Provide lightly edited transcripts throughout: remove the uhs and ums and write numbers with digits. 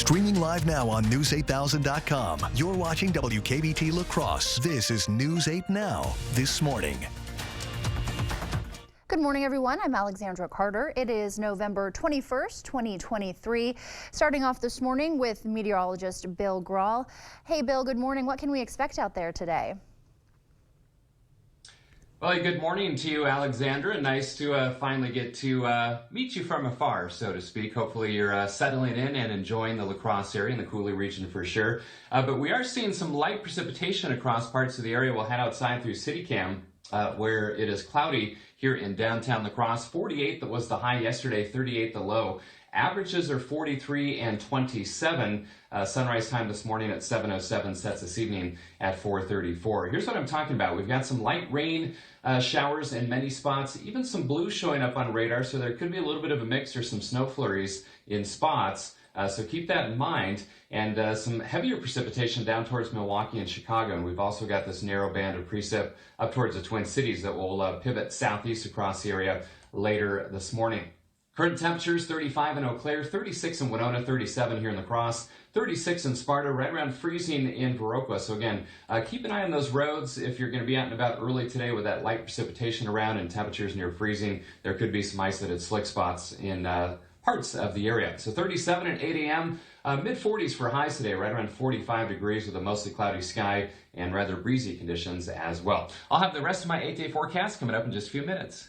Streaming live now on News8000.com. You're watching WKBT La Crosse. This is News 8 Now, This Morning. Good morning, everyone. I'm Alexandra Carter. It is November 21st, 2023. Starting off this morning with meteorologist Bill Grahl. Hey, Bill, good morning. What can we expect out there today? Well, good morning to you, Alexandra. Nice to finally get to meet you from afar, so to speak. Hopefully you're settling in and enjoying the La Crosse area and the Coulee region for sure. But we are seeing some light precipitation across parts of the area. We'll head outside through CityCam, where it is cloudy here in downtown La Crosse. 48 that was the high yesterday, 38 the low. Averages are 43 and 27. Sunrise time this morning at 7:07, sets this evening at 4:34. Here's what I'm talking about. We've got some light rain showers in many spots, even some blue showing up on radar, so there could be a little bit of a mix or some snow flurries in spots. So keep that in mind. And some heavier precipitation down towards Milwaukee and Chicago. And we've also got this narrow band of precip up towards the Twin Cities that will pivot southeast across the area later this morning. Current temperatures 35 in Eau Claire, 36 in Winona, 37 here in La Crosse, 36 in Sparta, right around freezing in Viroqua. So again, keep an eye on those roads if you're going to be out and about early today with that light precipitation around and temperatures near freezing. There could be some isolated slick spots in parts of the area. So 37 at 8 a.m., mid-40s for highs today, right around 45 degrees with a mostly cloudy sky and rather breezy conditions as well. I'll have the rest of my 8-day forecast coming up in just a few minutes.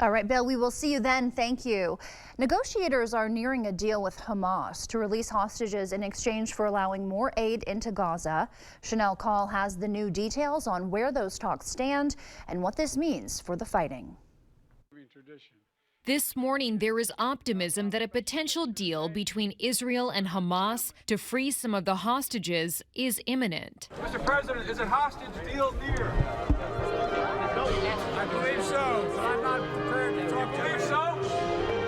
All right, Bill, we will see you then. Thank you. Negotiators are nearing a deal with Hamas to release hostages in exchange for allowing more aid into Gaza. Chanel Call has the new details on where those talks stand and what this means for the fighting. This morning, there is optimism that a potential deal between Israel and Hamas to free some of the hostages is imminent. Mr. President, is it hostage deal near? I believe so, but I'm not prepared to talk to you. Believe so?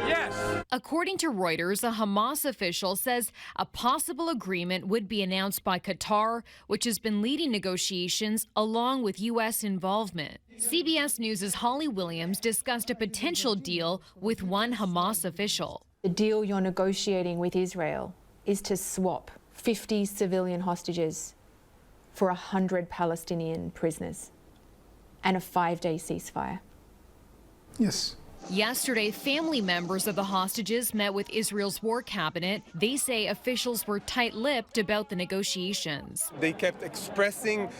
Yes. According to Reuters, a Hamas official says a possible agreement would be announced by Qatar, which has been leading negotiations along with U.S. involvement. CBS News' Holly Williams discussed a potential deal with one Hamas official. The deal you're negotiating with Israel is to swap 50 civilian hostages for 100 Palestinian prisoners and a 5-day ceasefire. Yes. Yesterday, family members of the hostages met with Israel's war cabinet. They say officials were tight-lipped about the negotiations. They kept expressing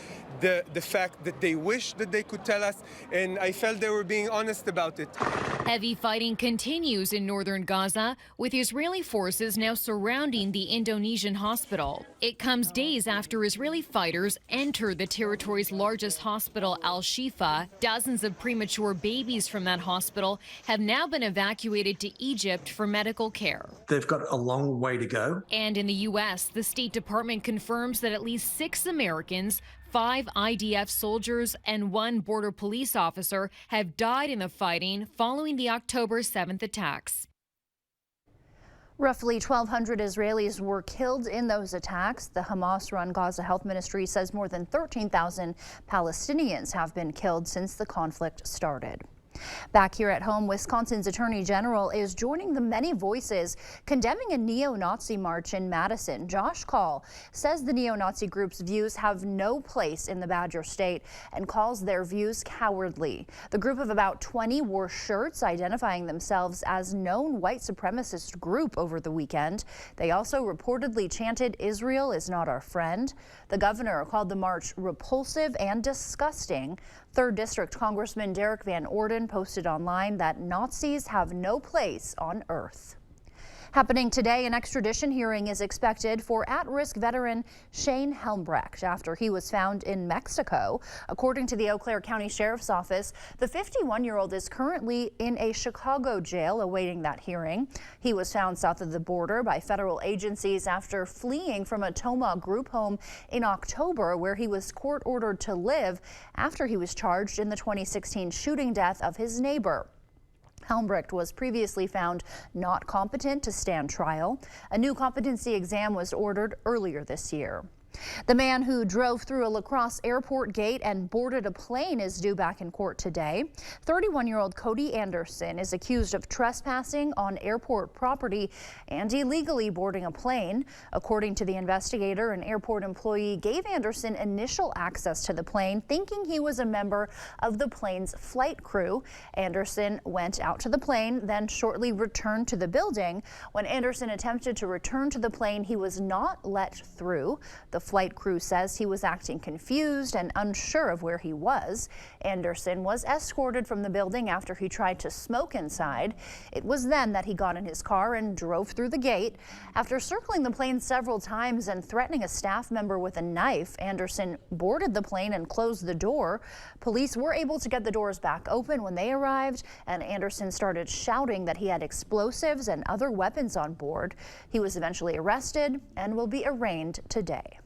the fact that they wish that they could tell us, and I felt they were being honest about it. Heavy fighting continues in northern Gaza, with Israeli forces now surrounding the Indonesian hospital. It comes days after Israeli fighters entered the territory's largest hospital, Al-Shifa. Dozens of premature babies from that hospital have now been evacuated to Egypt for medical care. They've got a long way to go. And in the U.S., the State Department confirms that at least 6 Americans, 5 IDF soldiers, and 1 border police officer have died in the fighting following the October 7th attacks. Roughly 1,200 Israelis were killed in those attacks. The Hamas-run Gaza Health Ministry says more than 13,000 Palestinians have been killed since the conflict started. Back here at home, Wisconsin's Attorney General is joining the many voices condemning a neo-Nazi march in Madison. Josh Kaul says the neo-Nazi group's views have no place in the Badger State and calls their views cowardly. The group of about 20 wore shirts identifying themselves as known white supremacist group over the weekend. They also reportedly chanted, "Israel is not our friend." The governor called the march repulsive and disgusting. 3rd District Congressman Derek Van Orden posted online that Nazis have no place on Earth. Happening today, an extradition hearing is expected for at-risk veteran Shane Helmbrecht after he was found in Mexico. According to the Eau Claire County Sheriff's Office, the 51-year-old is currently in a Chicago jail awaiting that hearing. He was found south of the border by federal agencies after fleeing from a Tomah group home in October, where he was court-ordered to live after he was charged in the 2016 shooting death of his neighbor. Helmbrecht was previously found not competent to stand trial. A new competency exam was ordered earlier this year. The man who drove through a La Crosse airport gate and boarded a plane is due back in court today. 31-year-old Cody Anderson is accused of trespassing on airport property and illegally boarding a plane. According to the investigator, an airport employee gave Anderson initial access to the plane, thinking he was a member of the plane's flight crew. Anderson went out to the plane, then shortly returned to the building. When Anderson attempted to return to the plane, he was not let through. The flight crew says he was acting confused and unsure of where he was. Anderson was escorted from the building after he tried to smoke inside. It was then that he got in his car and drove through the gate. After circling the plane several times and threatening a staff member with a knife, Anderson boarded the plane and closed the door. Police were able to get the doors back open when they arrived, and Anderson started shouting that he had explosives and other weapons on board. He was eventually arrested and will be arraigned today.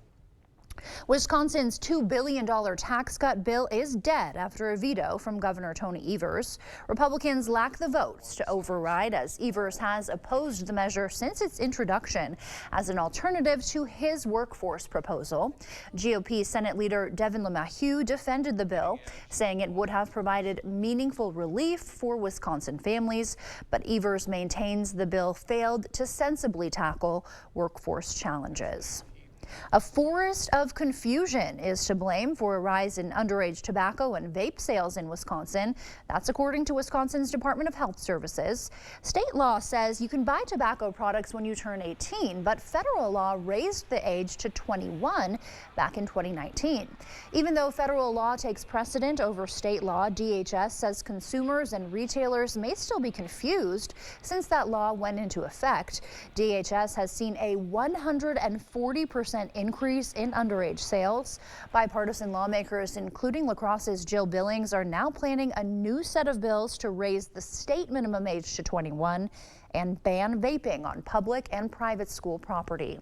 Wisconsin's $2 billion tax cut bill is dead after a veto from Governor Tony Evers. Republicans lack the votes to override, as Evers has opposed the measure since its introduction as an alternative to his workforce proposal. GOP Senate Leader Devin LeMahieu defended the bill, saying it would have provided meaningful relief for Wisconsin families, but Evers maintains the bill failed to sensibly tackle workforce challenges. A forest of confusion is to blame for a rise in underage tobacco and vape sales in Wisconsin. That's according to Wisconsin's Department of Health Services. State law says you can buy tobacco products when you turn 18, but federal law raised the age to 21 back in 2019. Even though federal law takes precedent over state law, DHS says consumers and retailers may still be confused since that law went into effect. DHS has seen a 140% increase in underage sales. Bipartisan lawmakers, including La Crosse's Jill Billings, are now planning a new set of bills to raise the state minimum age to 21 and ban vaping on public and private school property.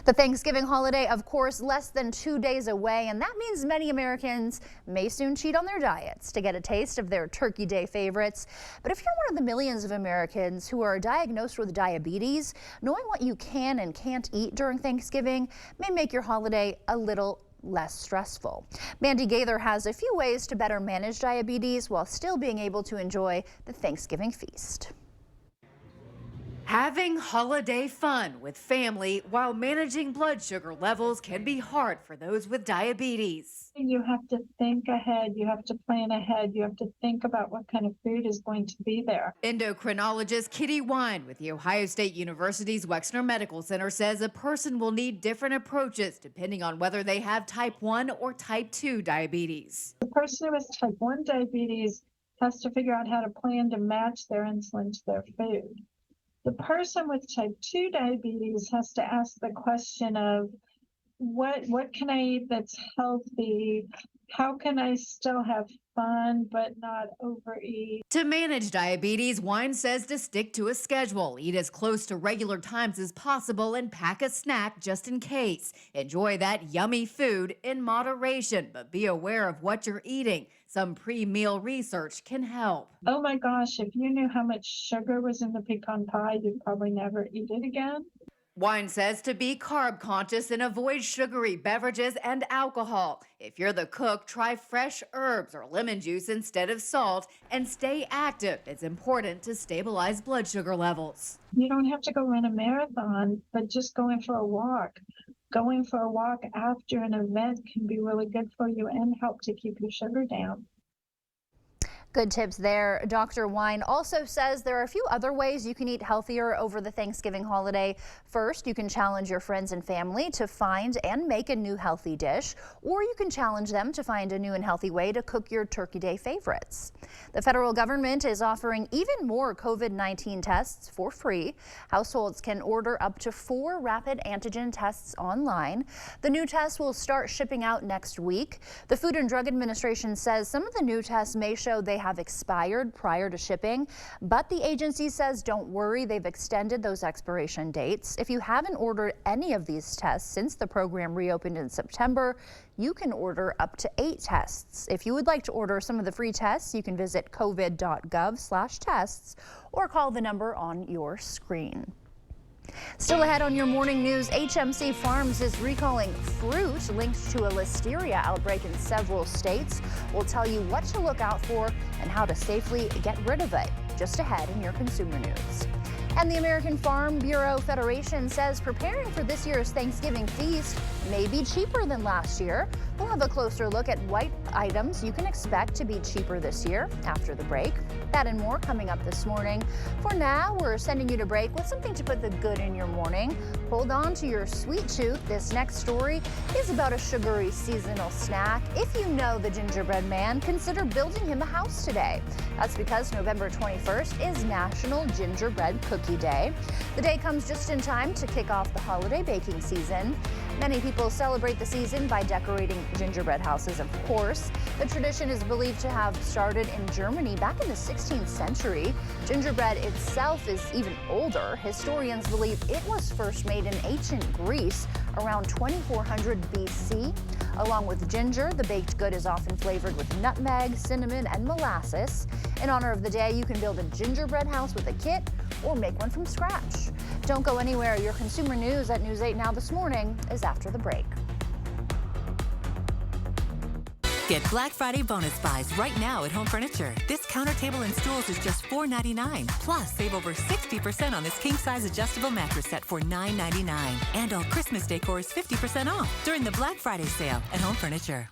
The Thanksgiving holiday, of course, less than 2 days away, and that means many Americans may soon cheat on their diets to get a taste of their Turkey Day favorites. But if you're one of the millions of Americans who are diagnosed with diabetes, knowing what you can and can't eat during Thanksgiving may make your holiday a little less stressful. Mandy Gaither has a few ways to better manage diabetes while still being able to enjoy the Thanksgiving feast. Having holiday fun with family while managing blood sugar levels can be hard for those with diabetes. You have to think ahead, you have to plan ahead, you have to think about what kind of food is going to be there. Endocrinologist Kitty Wine with The Ohio State University's Wexner Medical Center says a person will need different approaches depending on whether they have type 1 or type 2 diabetes. The person who has type 1 diabetes has to figure out how to plan to match their insulin to their food. The person with type 2 diabetes has to ask the question of what can I eat that's healthy? How can I still have fun but not overeat? To manage diabetes, Wine says to stick to a schedule, eat as close to regular times as possible, and pack a snack just in case. Enjoy that yummy food in moderation, but be aware of what you're eating. Some pre-meal research can help. Oh my gosh, if you knew how much sugar was in the pecan pie, you'd probably never eat it again. Wine says to be carb conscious and avoid sugary beverages and alcohol. If you're the cook, try fresh herbs or lemon juice instead of salt and stay active. It's important to stabilize blood sugar levels. You don't have to go run a marathon, but just going for a walk. Going for a walk after an event can be really good for you and help to keep your sugar down. Good tips there. Dr. Wine also says there are a few other ways you can eat healthier over the Thanksgiving holiday. First, you can challenge your friends and family to find and make a new healthy dish, or you can challenge them to find a new and healthy way to cook your Turkey Day favorites. The federal government is offering even more COVID-19 tests for free. Households can order up to 4 rapid antigen tests online. The new tests will start shipping out next week. The Food and Drug Administration says some of the new tests may show they have expired prior to shipping, but the agency says don't worry, they've extended those expiration dates. If you haven't ordered any of these tests since the program reopened in September, you can order up to 8 tests. If you would like to order some of the free tests, you can visit covid.gov/tests or call the number on your screen. Still ahead on your morning news, HMC Farms is recalling fruit linked to a listeria outbreak in several states. We'll tell you what to look out for and how to safely get rid of it. Just ahead in your consumer news. And the American Farm Bureau Federation says preparing for this year's Thanksgiving feast may be cheaper than last year. We'll have a closer look at what items you can expect to be cheaper this year after the break. That and more coming up this morning. For now, we're sending you to break with something to put the good in your morning. Hold on to your sweet tooth. This next story is about a sugary seasonal snack. If you know the gingerbread man, consider building him a house today. That's because November 21st is National Gingerbread Cookie Day. The day comes just in time to kick off the holiday baking season. Many people celebrate the season by decorating gingerbread houses, of course. The tradition is believed to have started in Germany back in the 16th century. Gingerbread itself is even older. Historians believe it was first made in ancient Greece around 2400 BC. Along with ginger, the baked good is often flavored with nutmeg, cinnamon, and molasses. In honor of the day, you can build a gingerbread house with a kit or make one from scratch. Don't go anywhere. Your consumer news at News 8 Now this morning is after the break. Get Black Friday bonus buys right now at Home Furniture. This counter table and stools is just $4.99. Plus, save over 60% on this king-size adjustable mattress set for $9.99. And all Christmas decor is 50% off during the Black Friday sale at Home Furniture.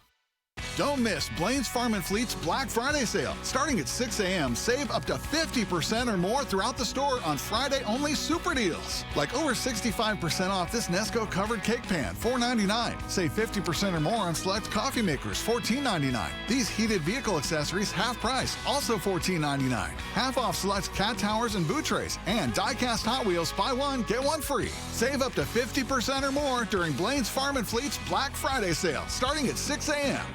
Don't miss Blaine's Farm and Fleet's Black Friday sale. Starting at 6 a.m., save up to 50% or more throughout the store on Friday-only super deals. Like over 65% off this Nesco covered cake pan, $4.99. Save 50% or more on select coffee makers, $14.99. These heated vehicle accessories, half price, also $14.99. Half off select cat towers and boot trays. And die-cast Hot Wheels, buy one, get one free. Save up to 50% or more during Blaine's Farm and Fleet's Black Friday sale, starting at 6 a.m.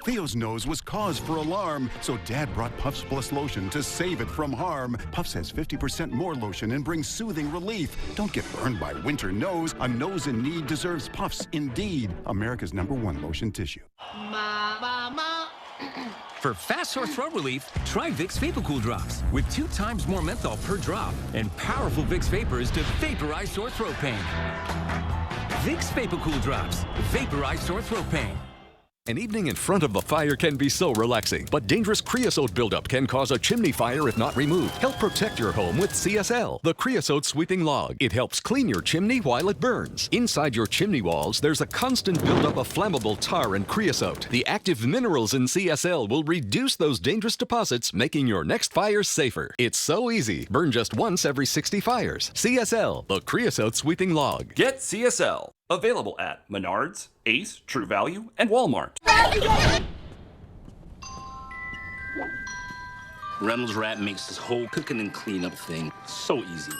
Theo's nose was cause for alarm, so Dad brought Puffs Plus lotion to save it from harm. Puffs has 50% more lotion and brings soothing relief. Don't get burned by winter nose. A nose in need deserves Puffs indeed. America's #1 lotion tissue. For fast sore throat relief, try Vicks VapoCool Drops with 2 times more menthol per drop and powerful Vicks Vapors to vaporize sore throat pain. Vicks VapoCool Drops, vaporize sore throat pain. An evening in front of a fire can be so relaxing, but dangerous creosote buildup can cause a chimney fire if not removed. Help protect your home with CSL, the creosote sweeping log. It helps clean your chimney while it burns. Inside your chimney walls, there's a constant buildup of flammable tar and creosote. The active minerals in CSL will reduce those dangerous deposits, making your next fire safer. It's so easy. Burn just once every 60 fires. CSL, the creosote sweeping log. Get CSL. Available at Menards, Ace, True Value, and Walmart. Reynolds Wrap makes this whole cooking and cleanup thing so easy.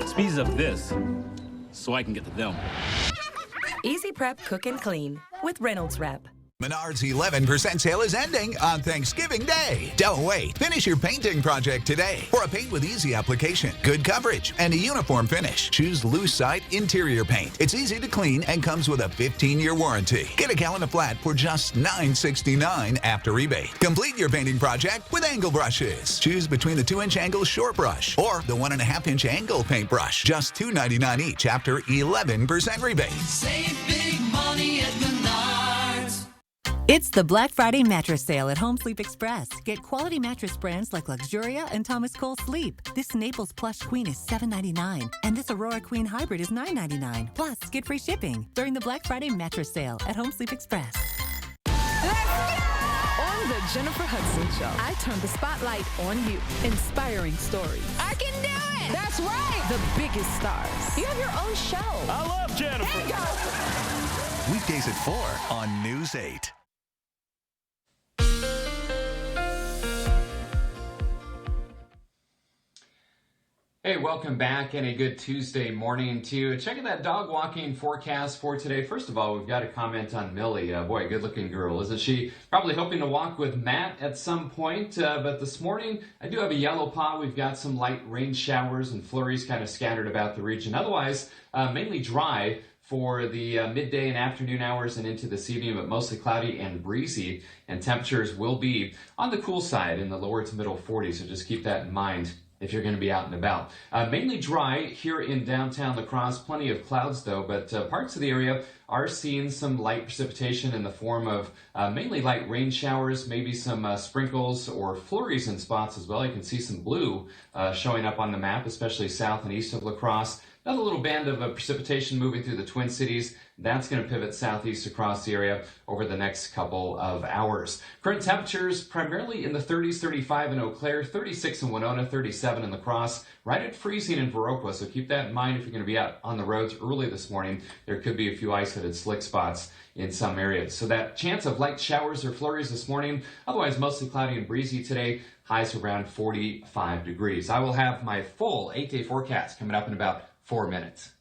Speeds up this so I can get to them. Easy prep, cook, and clean with Reynolds Wrap. Menards 11% sale is ending on Thanksgiving Day. Don't wait. Finish your painting project today for a paint with easy application, good coverage, and a uniform finish. Choose Lucite Interior Paint. It's easy to clean and comes with a 15-year warranty. Get a gallon of flat for just $9.69 after rebate. Complete your painting project with angle brushes. Choose between the 2-inch angle short brush or the 1.5-inch angle paintbrush. Just $2.99 each after 11% rebate. Save big money at Menards. It's the Black Friday mattress sale at Home Sleep Express. Get quality mattress brands like Luxuria and Thomas Cole Sleep. This Naples Plush Queen is $7.99, and this Aurora Queen Hybrid is $9.99. Plus, get free shipping during the Black Friday mattress sale at Home Sleep Express. On the Jennifer Hudson Show, I turn the spotlight on you. Inspiring stories. I can do it! That's right! The biggest stars. You have your own show. I love Jennifer. There you go. Weekdays at 4 on News 8. Hey, welcome back and a good Tuesday morning to you. Checking that dog walking forecast for today. First of all, we've got a comment on Millie. Boy, good looking girl, isn't she? Probably hoping to walk with Matt at some point, but this morning I do have a yellow pot. We've got some light rain showers and flurries kind of scattered about the region. Otherwise, mainly dry for the midday and afternoon hours and into this evening, but mostly cloudy and breezy, and temperatures will be on the cool side in the lower to middle 40s, so just keep that in mind. if you're going to be out and about. Mainly dry here in downtown La Crosse. Plenty of clouds, though, but parts of the area are seeing some light precipitation in the form of mainly light rain showers, maybe some sprinkles or flurries in spots as well. You can see some blue showing up on the map, especially south and east of La Crosse. Another little band of precipitation moving through the Twin Cities. That's going to pivot southeast across the area over the next couple of hours. Current temperatures primarily in the 30s, 35 in Eau Claire, 36 in Winona, 37 in La Crosse, right at freezing in Viroqua. So keep that in mind if you're going to be out on the roads early this morning. There could be a few isolated slick spots in some areas. So that chance of light showers or flurries this morning, otherwise mostly cloudy and breezy today, highs around 45 degrees. I will have my full 8-day forecast coming up in about 4 minutes.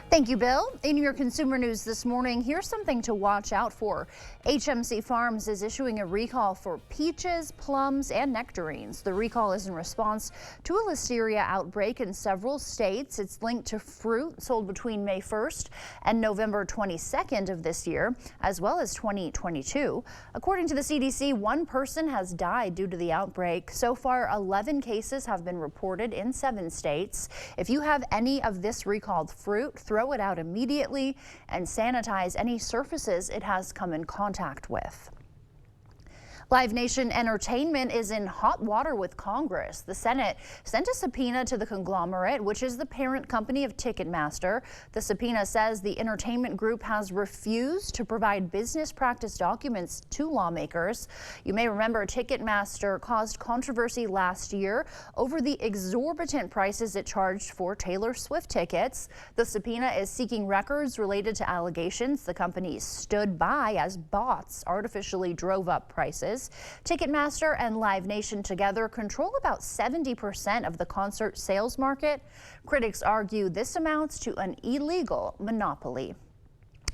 Thank you, Bill. In your consumer news this morning, here's something to watch out for. HMC Farms is issuing a recall for peaches, plums, and nectarines. The recall is in response to a listeria outbreak in several states. It's linked to fruit sold between May 1st and November 22nd of this year, as well as 2022. According to the CDC, one person has died due to the outbreak. So far, 11 cases have been reported in 7 states. If you have any of this recalled fruit, throw it out immediately and sanitize any surfaces it has come in contact with. Live Nation Entertainment is in hot water with Congress. The Senate sent a subpoena to the conglomerate, which is the parent company of Ticketmaster. The subpoena says the entertainment group has refused to provide business practice documents to lawmakers. You may remember Ticketmaster caused controversy last year over the exorbitant prices it charged for Taylor Swift tickets. The subpoena is seeking records related to allegations the company stood by as bots artificially drove up prices. Ticketmaster and Live Nation together control about 70% of the concert sales market. Critics argue this amounts to an illegal monopoly.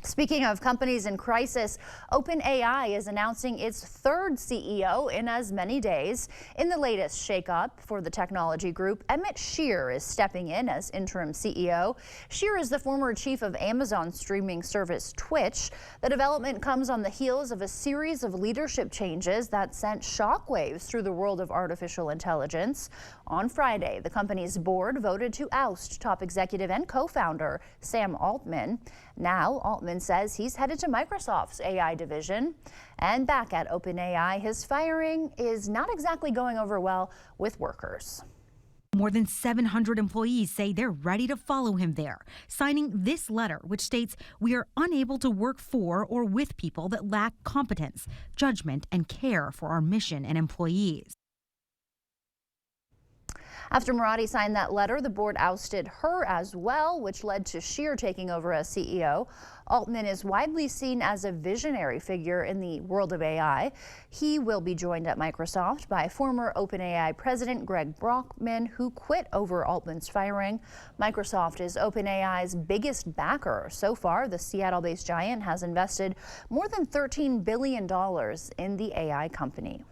Speaking of companies in crisis, OpenAI is announcing its 3rd CEO in as many days. In the latest shakeup for the technology group, Emmett Shear is stepping in as interim CEO. Shear is the former chief of Amazon streaming service Twitch. The development comes on the heels of a series of leadership changes that sent shockwaves through the world of artificial intelligence. On Friday, the company's board voted to oust top executive and co-founder Sam Altman. Now, Altman says he's headed to Microsoft's AI division. And back at OpenAI, his firing is not exactly going over well with workers. More than 700 employees say they're ready to follow him there, signing this letter, which states, "We are unable to work for or with people that lack competence, judgment, and care for our mission and employees." After Murati signed that letter, the board ousted her as well, which led to Shear taking over as CEO. Altman is widely seen as a visionary figure in the world of AI. He will be joined at Microsoft by former OpenAI president Greg Brockman, who quit over Altman's firing. Microsoft is OpenAI's biggest backer. So far, the Seattle-based giant has invested more than $13 billion in the AI company.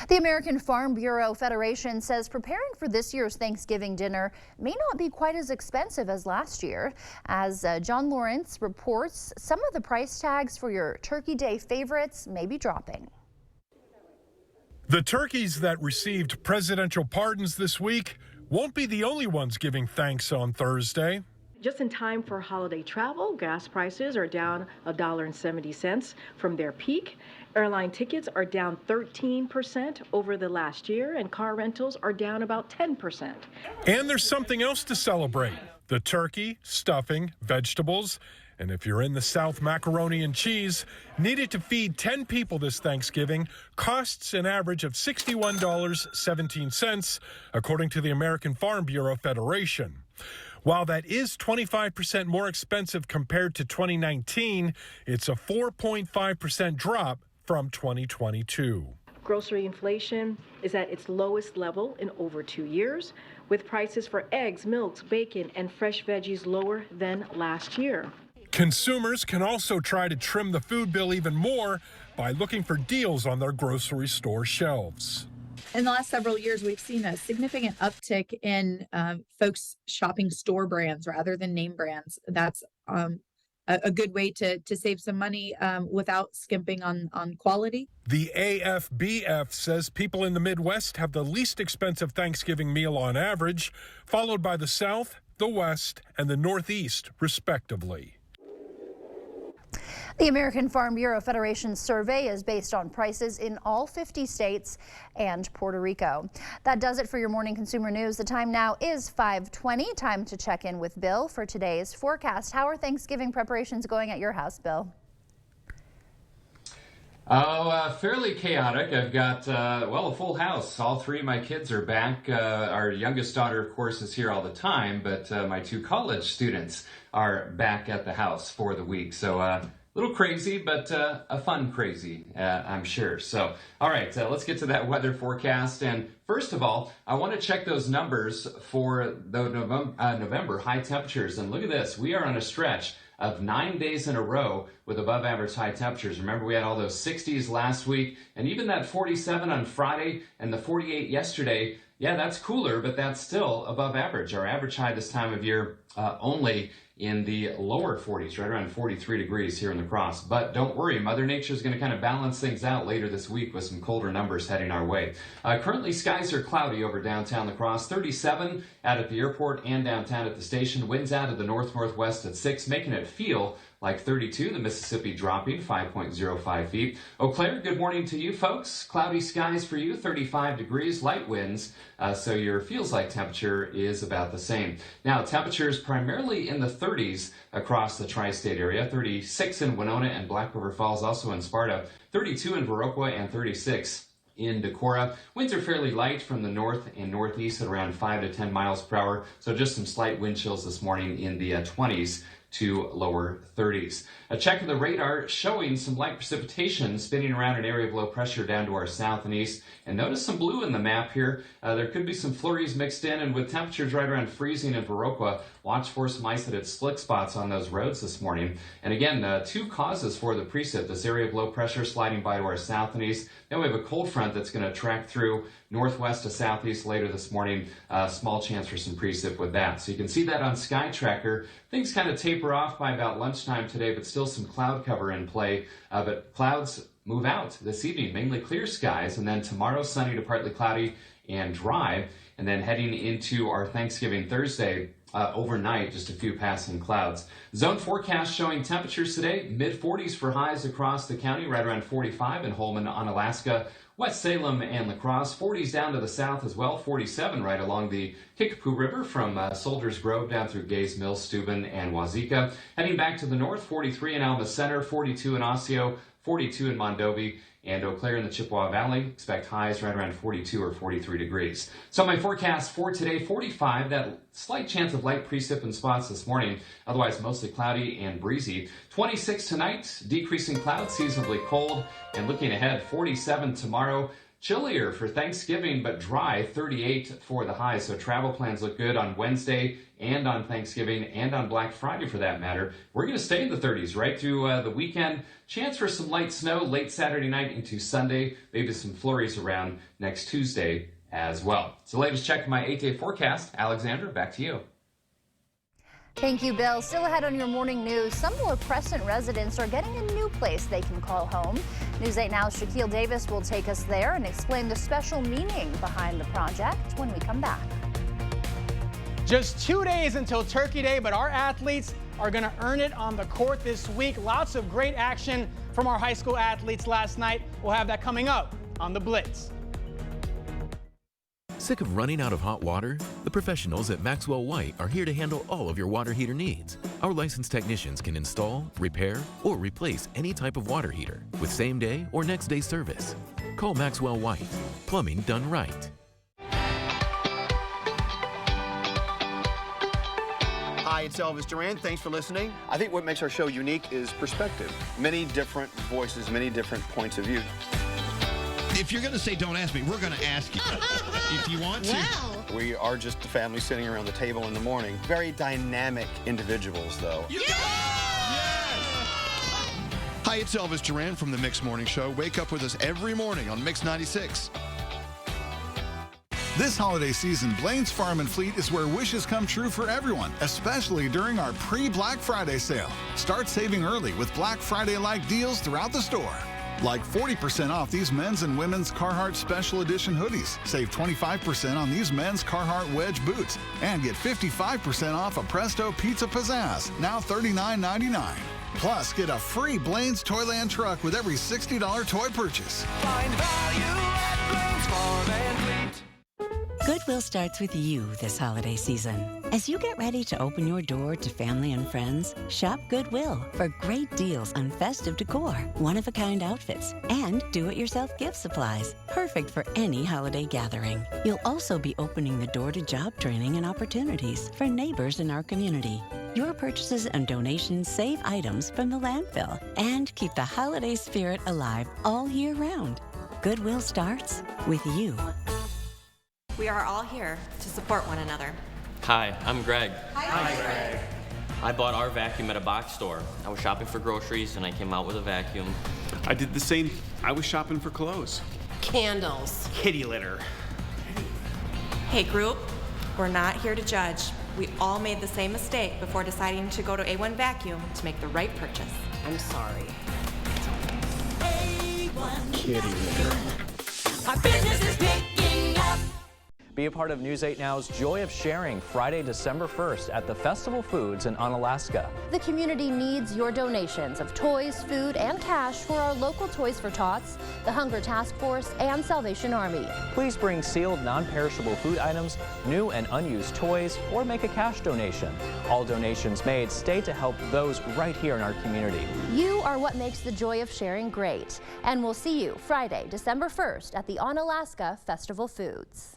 The American Farm Bureau Federation says preparing for this year's Thanksgiving dinner may not be quite as expensive as last year. As John Lawrence reports, some of the price tags for your Turkey Day favorites may be dropping. The turkeys that received presidential pardons this week won't be the only ones giving thanks on Thursday. Just in time for holiday travel, gas prices are down $1.70 from their peak. Airline tickets are down 13% over the last year, and car rentals are down about 10%. And there's something else to celebrate: the turkey, stuffing, vegetables, and if you're in the South, macaroni and cheese. Needed to feed 10 people this Thanksgiving costs an average of $61.17, according to the American Farm Bureau Federation. While that is 25% more expensive compared to 2019, it's a 4.5% drop from 2022. Grocery inflation is at its lowest level in over 2 years, with prices for eggs, milks, bacon, and fresh veggies lower than last year. Consumers can also try to trim the food bill even more by looking for deals on their grocery store shelves. In the last several years, we've seen a significant uptick in folks shopping store brands rather than name brands. That's a a good way to save some money without skimping on quality. The AFBF says people in the Midwest have the least expensive Thanksgiving meal on average, followed by the South, the West, and the Northeast, respectively. The American Farm Bureau Federation survey is based on prices in all 50 states and Puerto Rico. That does it for your morning consumer news. The time now is 5:20. Time to check in with Bill for today's forecast. How are Thanksgiving preparations going at your house, Bill? Fairly chaotic. I've got, a full house. All three of my kids are back. Our youngest daughter, of course, is here all the time, but my two college students are back at the house for the week. So, a little crazy, but a fun crazy, I'm sure. So, all right, let's get to that weather forecast. And first of all, I want to check those numbers for the November high temperatures. And look at this. We are on a stretch of 9 days in a row with above average high temperatures. Remember, we had all those 60s last week, and even that 47 on Friday and the 48 yesterday. Yeah, that's cooler, but that's still above average. Our average high this time of year only in the lower 40s, right around 43 degrees here in La Crosse. But don't worry, Mother Nature is going to kind of balance things out later this week with some colder numbers heading our way. Currently, skies are cloudy over downtown La Crosse, 37 out at the airport and downtown at the station. Winds out of the north-northwest at 6, making it feel like 32. The Mississippi dropping 5.05 feet. Eau Claire, good morning to you folks. Cloudy skies for you, 35 degrees, light winds, so your feels like temperature is about the same. Now, temperatures primarily in the 30s across the tri-state area, 36 in Winona and Black River Falls, also in Sparta, 32 in Viroqua, and 36 in Decorah. Winds are fairly light from the north and northeast at around 5 to 10 miles per hour, so just some slight wind chills this morning in the 20s to lower 30s. A check of the radar showing some light precipitation spinning around an area of low pressure down to our south and east. And notice some blue in the map here. There could be some flurries mixed in, and with temperatures right around freezing in Viroqua, watch for some isolated slick spots on those roads this morning. And again, two causes for the precip. This area of low pressure sliding by to our south and east. Then we have a cold front that's going to track through northwest to southeast later this morning. Small chance for some precip with that. So you can see that on Sky Tracker. Things kind of taper off by about lunchtime today, but still some cloud cover in play. But clouds move out this evening, mainly clear skies, and then tomorrow sunny to partly cloudy and dry. And then heading into our Thanksgiving Thursday, overnight, just a few passing clouds. Zone forecast showing temperatures today, mid-40s for highs across the county, right around 45 in Holman, Onalaska, West Salem and La Crosse, 40s down to the south as well, 47 right along the Kickapoo River from Soldiers Grove down through Gays Mills, Steuben, and Wazeeka. Heading back to the north, 43 in Alma Center, 42 in Osseo, 42 in Mondovi, and Eau Claire in the Chippewa Valley. Expect highs right around 42 or 43 degrees. So my forecast for today, 45, that slight chance of light precip in spots this morning, otherwise mostly cloudy and breezy. 26 tonight, decreasing clouds, seasonably cold, and looking ahead, 47 tomorrow. Chillier for Thanksgiving, but dry, 38 for the high. So travel plans look good on Wednesday and on Thanksgiving and on Black Friday for that matter. We're going to stay in the 30s right through the weekend. Chance for some light snow late Saturday night into Sunday. Maybe some flurries around next Tuesday as well. So latest check of my 8-day forecast. Alexandra, back to you. Thank you, Bill. Still ahead on your morning news, some more Crescent residents are getting a new place they can call home. News 8 Now's Shaquille Davis will take us there and explain the special meaning behind the project when we come back. Just 2 days until Turkey Day, but our athletes are going to earn it on the court this week. Lots of great action from our high school athletes last night. We'll have that coming up on The Blitz. Sick of running out of hot water? The professionals at Maxwell White are here to handle all of your water heater needs. Our licensed technicians can install, repair, or replace any type of water heater with same-day or next-day service. Call Maxwell White. Plumbing done right. Hi, it's Elvis Duran. Thanks for listening. I think what makes our show unique is perspective. Many different voices, many different points of view. If you're going to say don't ask me, we're going to ask you. If you want to. Wow. We are just the family sitting around the table in the morning. Very dynamic individuals, though. Yeah! Hi, it's Elvis Duran from the Mix Morning Show. Wake up with us every morning on Mix 96. This holiday season, Blaine's Farm and Fleet is where wishes come true for everyone, especially during our pre-Black Friday sale. Start saving early with Black Friday-like deals throughout the store. Like 40% off these men's and women's Carhartt Special Edition hoodies. Save 25% on these men's Carhartt Wedge boots. And get 55% off a Presto Pizza Pizzazz, now $39.99. Plus, get a free Blaine's Toyland truck with every $60 toy purchase. Find value at Blaine's Farm and Fleet. Goodwill starts with you this holiday season. As you get ready to open your door to family and friends, shop Goodwill for great deals on festive decor, one-of-a-kind outfits, and do-it-yourself gift supplies, perfect for any holiday gathering. You'll also be opening the door to job training and opportunities for neighbors in our community. Your purchases and donations save items from the landfill and keep the holiday spirit alive all year round. Goodwill starts with you. We are all here to support one another. Hi, I'm Greg. Hi, Greg. I bought our vacuum at a box store. I was shopping for groceries and I came out with a vacuum. I did the same. I was shopping for clothes. Candles. Kitty litter. Hey, group, we're not here to judge. We all made the same mistake before deciding to go to A1 Vacuum to make the right purchase. I'm sorry. A1 Kitty litter. Our business is picking up. Be a part of News 8 Now's Joy of Sharing, Friday, December 1st at the Festival Foods in Onalaska. The community needs your donations of toys, food, and cash for our local Toys for Tots, the Hunger Task Force, and Salvation Army. Please bring sealed, non-perishable food items, new and unused toys, or make a cash donation. All donations made stay to help those right here in our community. You are what makes the Joy of Sharing great. And we'll see you Friday, December 1st at the Onalaska Festival Foods.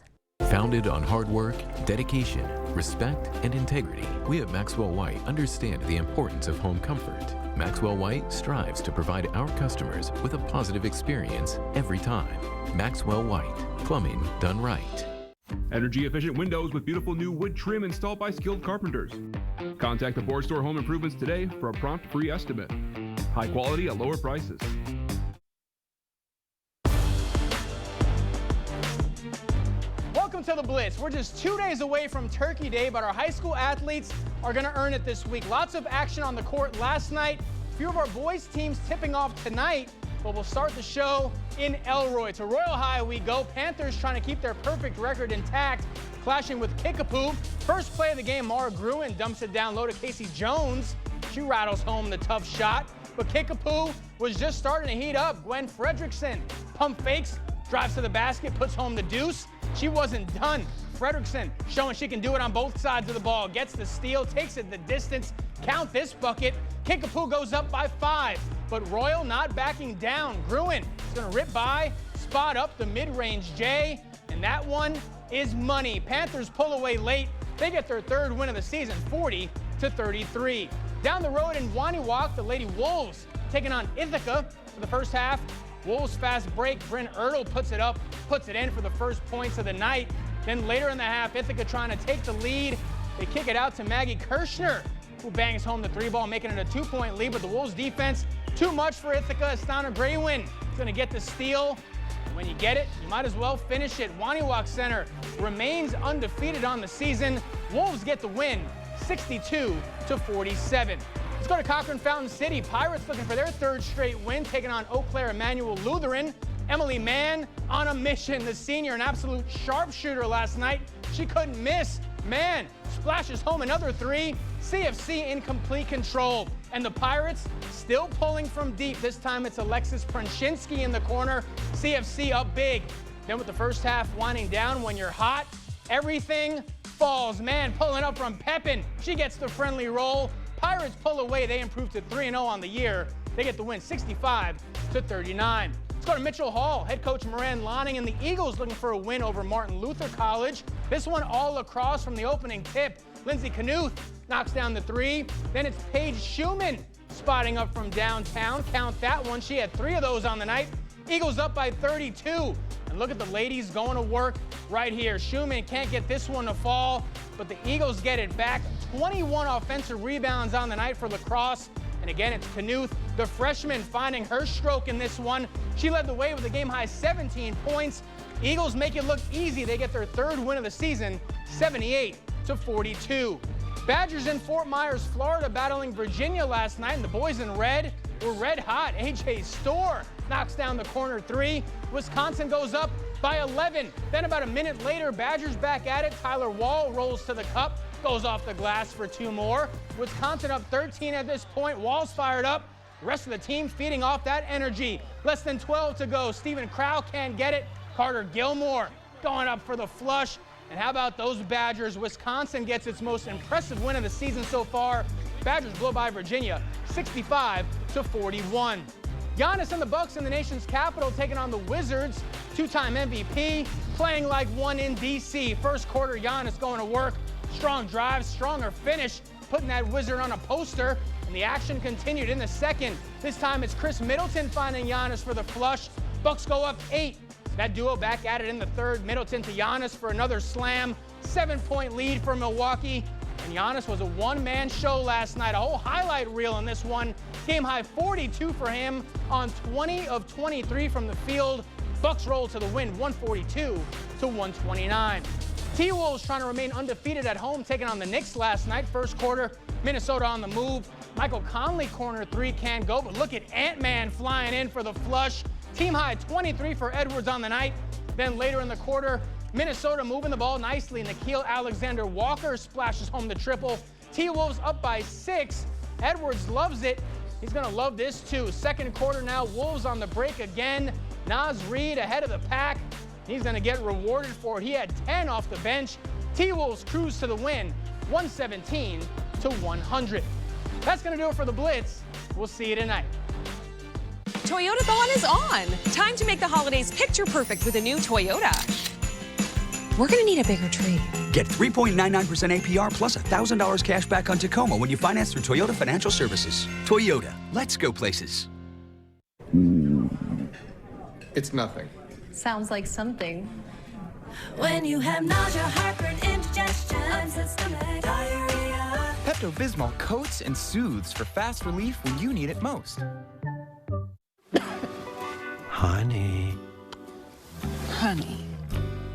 Founded on hard work, dedication, respect, and integrity, we at Maxwell White understand the importance of home comfort. Maxwell White strives to provide our customers with a positive experience every time. Maxwell White, plumbing done right. Energy-efficient windows with beautiful new wood trim installed by skilled carpenters. Contact the Board Store Home Improvements today for a prompt free estimate. High quality at lower prices. Welcome to the Blitz. We're just 2 days away from Turkey Day, but our high school athletes are going to earn it this week. Lots of action on the court last night. A few of our boys' teams tipping off tonight, but we'll start the show in Elroy. To Royal High we go. Panthers trying to keep their perfect record intact, clashing with Kickapoo. First play of the game, Mara Gruen dumps it down low to Casey Jones. She rattles home the tough shot, but Kickapoo was just starting to heat up. Gwen Fredrickson pump fakes, drives to the basket, puts home the deuce. She wasn't done. Fredrickson showing she can do it on both sides of the ball. Gets the steal, takes it the distance. Count this bucket. Kickapoo goes up by 5, but Royal not backing down. Gruen is going to rip by, spot up the mid-range J, and that one is money. Panthers pull away late. They get their third win of the season, 40-33. Down the road in Waniwak, the Lady Wolves taking on Ithaca for the first half. Wolves fast break. Bryn Ertl puts it up, puts it in for the first points of the night. Then later in the half, Ithaca trying to take the lead. They kick it out to Maggie Kirshner, who bangs home the 3-ball, making it a 2-point lead. But the Wolves defense, too much for Ithaca. Astana Graywin is going to get the steal. When you get it, you might as well finish it. Waniwak Center remains undefeated on the season. Wolves get the win, 62-47. Let's go to Cochran Fountain City. Pirates looking for their third straight win, taking on Eau Claire Emmanuel Lutheran. Emily Mann on a mission. The senior, an absolute sharpshooter last night. She couldn't miss. Mann splashes home another 3. CFC in complete control. And the Pirates still pulling from deep. This time it's Alexis Pronshinsky in the corner. CFC up big. Then with the first half winding down, when you're hot, everything falls. Mann pulling up from Pepin. She gets the friendly roll. Pirates pull away. They improve to 3-0 on the year. They get the win 65-39. Let's go to Mitchell Hall. Head coach Moran Lonning and the Eagles looking for a win over Martin Luther College. This one all lacrosse from the opening tip. Lindsay Knuth knocks down the 3. Then it's Paige Schumann spotting up from downtown. Count that one. She had 3 of those on the night. Eagles up by 32. And look at the ladies going to work right here. Schumann can't get this one to fall, but the Eagles get it back. 21 offensive rebounds on the night for lacrosse. And again, it's Knuth, the freshman, finding her stroke in this one. She led the way with a game-high 17 points. Eagles make it look easy. They get their third win of the season, 78-42. Badgers in Fort Myers, Florida, battling Virginia last night, and the boys in red were red hot. A.J. Storr knocks down the corner three. Wisconsin goes up by 11. Then about a minute later, Badgers back at it. Tyler Wall rolls to the cup, goes off the glass for two more. Wisconsin up 13 at this point. Wall's fired up. The rest of the team feeding off that energy. Less than 12 to go. Stephen Crow can't get it. Carter Gilmore going up for the flush. And how about those Badgers? Wisconsin gets its most impressive win of the season so far. Badgers blow by Virginia 65-41. Giannis and the Bucks in the nation's capital taking on the Wizards. Two-time MVP playing like one in DC. First quarter, Giannis going to work. Strong drive, stronger finish, putting that Wizard on a poster. And the action continued in the second. This time it's Chris Middleton finding Giannis for the flush. Bucks go up 8. That duo back at it in the third. Middleton to Giannis for another slam. 7-point lead for Milwaukee. And Giannis was a one-man show last night. A whole highlight reel in this one. Game high 42 for him on 20 of 23 from the field. Bucks roll to the win, 142-129. T-Wolves trying to remain undefeated at home, taking on the Knicks last night. First quarter, Minnesota on the move. Michael Conley corner three can't go, but look at Ant-Man flying in for the flush. Team high 23 for Edwards on the night. Then later in the quarter, Minnesota moving the ball nicely. Nickeil Alexander-Walker splashes home the triple. T-Wolves up by 6. Edwards loves it. He's going to love this too. Second quarter now, Wolves on the break again. Naz Reid ahead of the pack. He's going to get rewarded for it. He had 10 off the bench. T-Wolves cruise to the win, 117-100. That's going to do it for the Blitz. We'll see you tonight. Toyotathon is on. Time to make the holidays picture perfect with a new Toyota. We're going to need a bigger tree. Get 3.99% APR plus $1,000 cash back on Tacoma when you finance through Toyota Financial Services. Toyota, let's go places. It's nothing. Sounds like something. When you have nausea, heartburn, indigestion, upset stomach, diarrhea. Pepto-Bismol coats and soothes for fast relief when you need it most. Honey. Honey.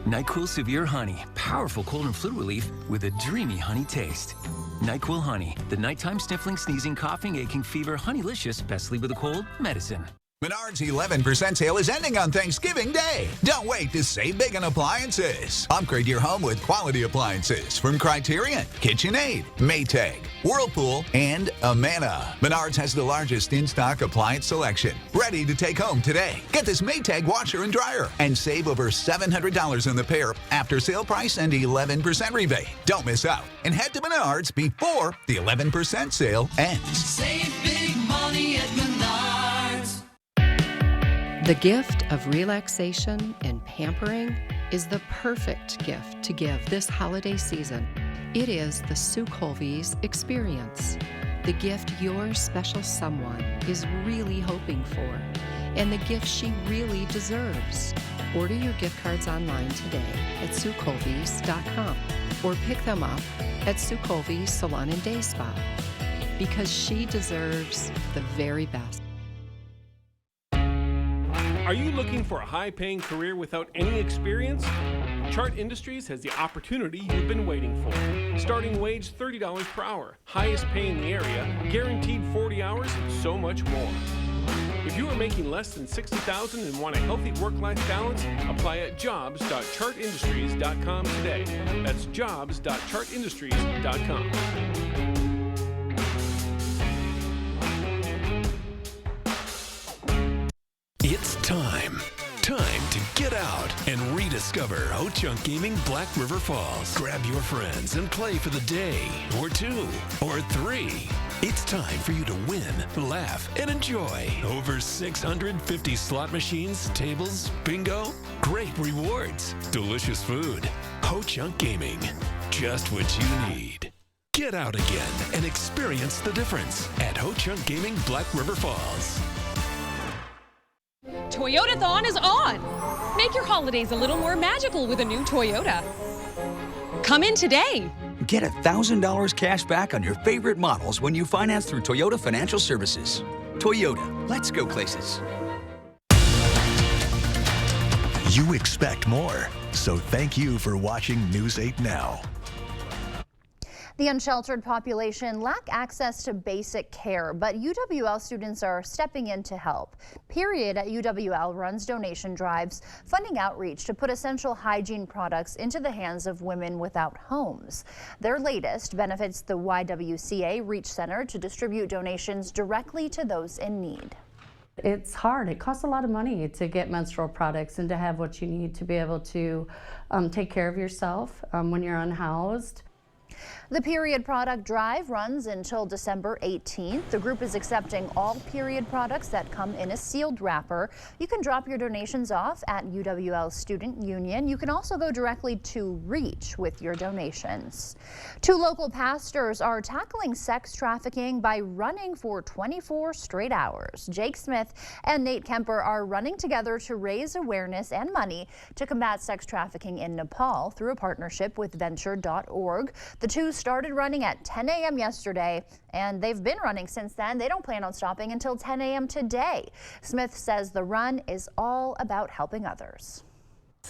NyQuil Severe Honey. Powerful cold and flu relief with a dreamy honey taste. NyQuil Honey. The nighttime sniffling, sneezing, coughing, aching, fever, honeylicious, best sleep with a cold medicine. Menards 11% sale is ending on Thanksgiving Day. Don't wait to save big on appliances. Upgrade your home with quality appliances from Criterion, KitchenAid, Maytag, Whirlpool, and Amana. Menards has the largest in-stock appliance selection. Ready to take home today. Get this Maytag washer and dryer and save over $700 on the pair after sale price and 11% rebate. Don't miss out and head to Menards before the 11% sale ends. Save big money at Menards. The gift of relaxation and pampering is the perfect gift to give this holiday season. It is the Sue Colby's experience, the gift your special someone is really hoping for, and the gift she really deserves. Order your gift cards online today at SueColby's.com or pick them up at Sue Colby's Salon and Day Spa, because she deserves the very best. Are you looking for a high-paying career without any experience? Chart Industries has the opportunity you've been waiting for. Starting wage $30 per hour, highest pay in the area, guaranteed 40 hours, and so much more. If you are making less than $60,000 and want a healthy work-life balance, apply at jobs.chartindustries.com today. That's jobs.chartindustries.com. It's time to get out and rediscover Ho-Chunk Gaming Black River Falls. Grab your friends and play for the day, or 2, or 3. It's time for you to win, laugh, and enjoy. Over 650 slot machines, tables, bingo, great rewards, delicious food. Ho-Chunk Gaming, just what you need. Get out again and experience the difference at Ho-Chunk Gaming Black River Falls. Toyotathon is on! Make your holidays a little more magical with a new Toyota. Come in today. get $1,000 cash back on your favorite models when you finance through Toyota Financial Services. Toyota, let's go places. You expect more, so thank you for watching News 8 Now. The unsheltered population lack access to basic care, but UWL students are stepping in to help. Period at UWL runs donation drives, funding outreach to put essential hygiene products into the hands of women without homes. Their latest benefits the YWCA Reach Center to distribute donations directly to those in need. It's hard. It costs a lot of money to get menstrual products and to have what you need to be able to take care of yourself when you're unhoused. The Period product drive runs until December 18th. The group is accepting all Period products that come in a sealed wrapper. You can drop your donations off at UWL Student Union. You can also go directly to Reach with your donations. 2 local pastors are tackling sex trafficking by running for 24 straight hours. Jake Smith and Nate Kemper are running together to raise awareness and money to combat sex trafficking in Nepal through a partnership with Venture.org. The two started running at 10 a.m. yesterday, and they've been running since then. They don't plan on stopping until 10 a.m. today. Smith says the run is all about helping others.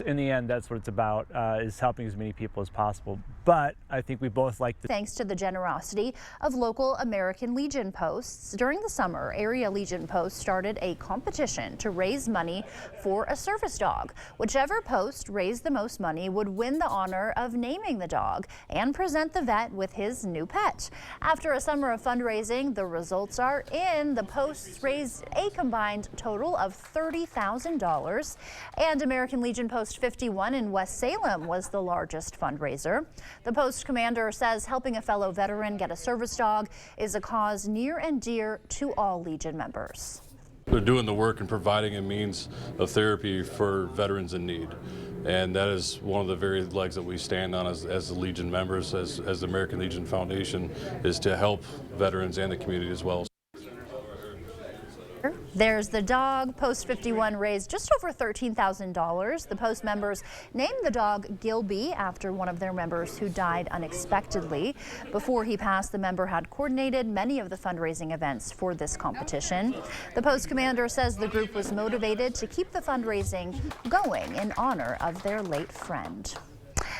In the end, that's what it's about, is helping as many people as possible. But I think we both like Thanks to the generosity of local American Legion posts. During the summer, Area Legion Post started a competition to raise money for a service dog. Whichever post raised the most money would win the honor of naming the dog and present the vet with his new pet. After a summer of fundraising, the results are in. The posts raised a combined total of $30,000, and American Legion Post 51 in West Salem was the largest fundraiser. The post commander says helping a fellow veteran get a service dog is a cause near and dear to all Legion members. They're doing the work and providing a means of therapy for veterans in need. And that is one of the very legs that we stand on as the Legion members, as the American Legion Foundation, is to help veterans and the community as well. There's the dog. Post 51 raised just over $13,000. The Post members named the dog Gilby after one of their members who died unexpectedly. Before he passed, the member had coordinated many of the fundraising events for this competition. The Post commander says the group was motivated to keep the fundraising going in honor of their late friend.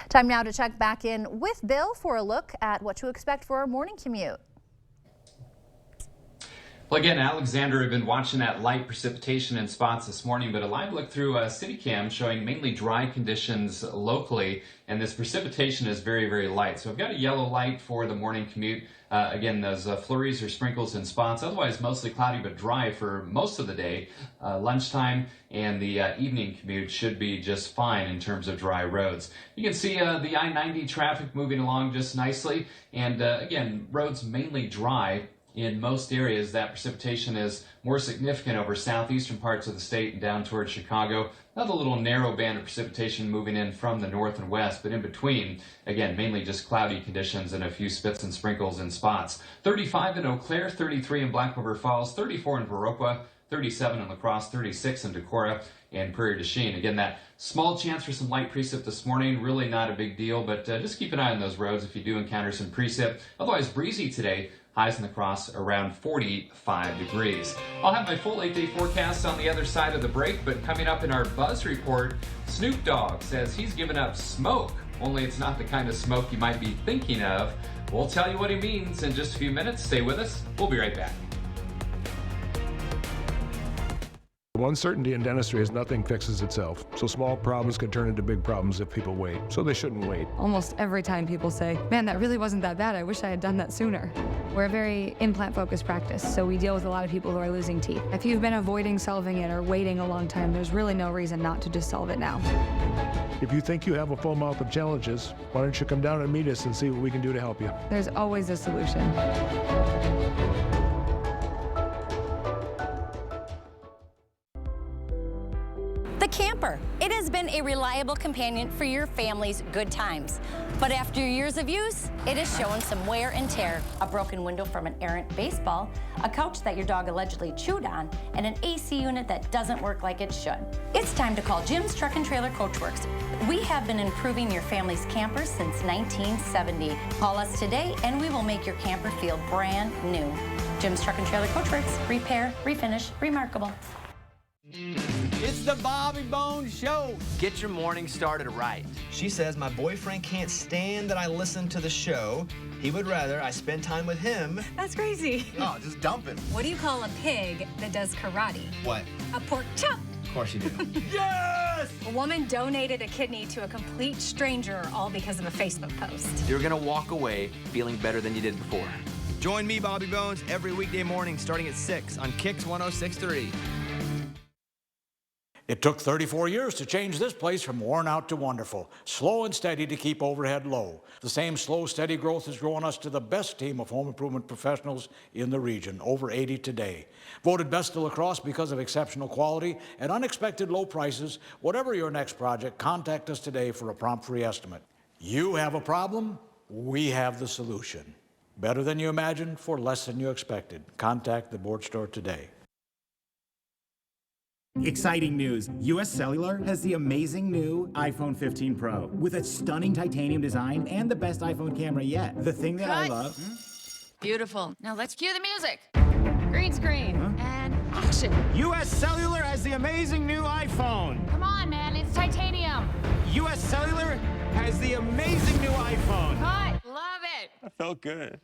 Time now to check back in with Bill for a look at what to expect for our morning commute. Well, again, Alexander, have been watching that light precipitation in spots this morning, but a live look through CityCam showing mainly dry conditions locally, and this precipitation is very, very light. So I've got a yellow light for the morning commute. Again, those flurries or sprinkles in spots, otherwise mostly cloudy but dry for most of the day. Lunchtime and the evening commute should be just fine in terms of dry roads. You can see the I-90 traffic moving along just nicely, and again, roads mainly dry. In most areas, that precipitation is more significant over southeastern parts of the state and down towards Chicago. Another little narrow band of precipitation moving in from the north and west, but in between, again, mainly just cloudy conditions and a few spits and sprinkles in spots. 35 in Eau Claire, 33 in Black River Falls, 34 in Viroqua, 37 in La Crosse, 36 in Decorah, and Prairie du Chien. Again, that small chance for some light precip this morning, really not a big deal, but just keep an eye on those roads if you do encounter some precip. Otherwise, breezy today. Highs in the Cross around 45 degrees. I'll have my full 8-day forecast on the other side of the break, but coming up in our Buzz Report, Snoop Dogg says he's given up smoke, only it's not the kind of smoke you might be thinking of. We'll tell you what he means in just a few minutes. Stay with us. We'll be right back. One certainty in dentistry is nothing fixes itself. So small problems can turn into big problems if people wait. So they shouldn't wait. Almost every time people say, man, that really wasn't that bad. I wish I had done that sooner. We're a very implant-focused practice, so we deal with a lot of people who are losing teeth. If you've been avoiding solving it or waiting a long time, there's really no reason not to just solve it now. If you think you have a full mouth of challenges, why don't you come down and meet us and see what we can do to help you? There's always a solution. The camper. It has been a a reliable companion for your family's good times. But after years of use, it is showing some wear and tear. A broken window from an errant baseball, a couch that your dog allegedly chewed on, and an AC unit that doesn't work like it should. It's time to call Jim's Truck and Trailer Coachworks. We have been improving your family's campers since 1970. Call us today and we will make your camper feel brand new. Jim's Truck and Trailer Coachworks. Repair, refinish, remarkable. It's the Bobby Bones Show. Get your morning started right. She says my boyfriend can't stand that I listen to the show. He would rather I spend time with him. That's crazy. Oh, just dump him. What do you call a pig that does karate? What? A pork chop. Of course you do. Yes! A woman donated a kidney to a complete stranger, all because of a Facebook post. You're gonna walk away feeling better than you did before. Join me, Bobby Bones, every weekday morning starting at 6 on Kicks 106.3. It took 34 years to change this place from worn out to wonderful, slow and steady to keep overhead low. The same slow, steady growth has grown us to the best team of home improvement professionals in the region, over 80 today. Voted best of La Crosse because of exceptional quality and unexpected low prices. Whatever your next project, contact us today for a prompt free estimate. You have a problem, we have the solution. Better than you imagined for less than you expected. Contact the board store today. Exciting news. US Cellular has the amazing new iPhone 15 Pro with a stunning titanium design and the best iPhone camera yet. The thing that I love... Beautiful. Now let's cue the music. Green screen and action. US Cellular has the amazing new iPhone. Come on, man. It's titanium. US Cellular has the amazing new iPhone. Cut. Love it. That felt good.